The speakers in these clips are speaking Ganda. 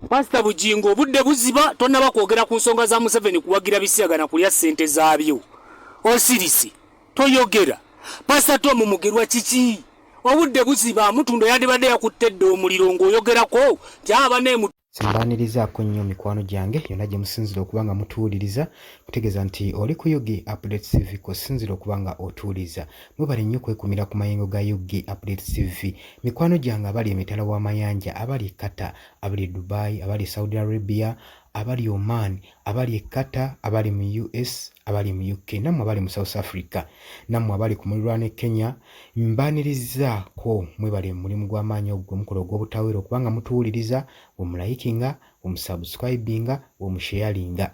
Pastor Bujingo budde buziba tonna bakwogera ku nsonga za Museveni kuwagira bisiyagana kulya ssente zaabyo. Osirisi toyogera. Pastor Tom Mugerwa kiki? Obudde buziba mutundo yandibadde yakuttedde omuliro ng'oyogerako tyaba ne Simbanirizaako nnyo mikwano gyange yonna gye musinzira okuba nga mutuwuliriza kutegeeza nti oli ku Yugi Updates TV kusinzira okuba nga otuwuliriza. Mwebale nnyo kwekumira ku mayengo ga Yugi Updates TV. Mikwano gyange abali emitala w'amayanja, abali Qatar, abali Dubai, abali Saudi Arabia, abali Oman, abali Qatar, abali mu US, abali mu UK, nammwe abali mu South Africa, nammwe abali ku muliraano Kenya, mbanirizaako mwebale mu mulimu gw'amaanyi ogw'omukolo ogw'obutaweera okubanga mutuwuliriza, omulayikinga, omusubscribinga, omusharinga.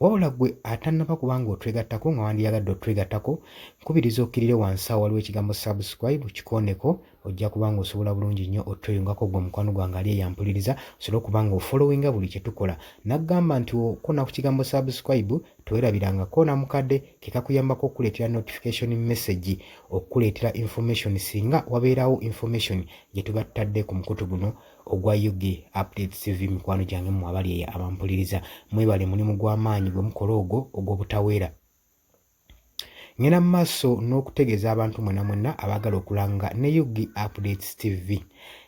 Wabula gwe atannaba kubanga otwegattako nga wandiyagadde otwegattako, nkubiriza okkirire wansi awo waliwo ekigambo subscribe kikooneko, ojja kubanga osobola bulungi nnyo otweyungako gwe mukwano gwange ali eyampuliriza, osobole okubanga ofollowinga buli kye tukola. Naggamba nti okona ku kigambo subscribe towerabirangako na mukadde kekakuyambako okukuleetera notification message, okukuleetera information singa wabeerawo information gye tuba tutadde ku mukutu guno ogwa Yugi Updates TV. Mikwano gyange mmwe abali abampuliriza, mwebale mulimu gw'amaanyi gwe mukola ogwo ogw'obutaweera. Ngenda mu maaso n'okutegeeza abantu mwena abaagala okulanga ne Yugi Updates TV.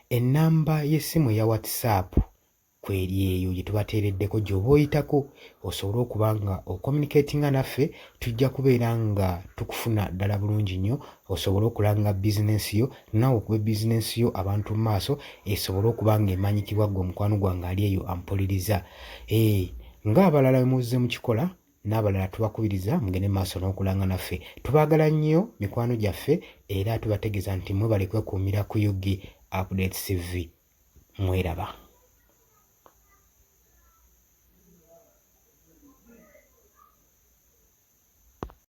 Ennamba y'essimu eya WhatsApp kweri eyo gye tubateereddeko gy'oba oyitako osobole okuba nga ocommunicatinga naffe, tujja kubeera nga tukufuna ddala bulungi nnyo, osobole okulanga bizinensi yo, nawe okuba bizinensi yo abantu mu maaso esobole okuba nga emanyikibwa gwe omukwano gwange ali eyo ampuliriza. Ng'abalala bwe mu kikola n'abalala tubakubiriza mugende maaso n'okulanga naffe. Tubaagala nnyo mikwano gyaffe era tubategeeza nti mwebale kwekuumira ku Yugi Updates TV. Mweraba.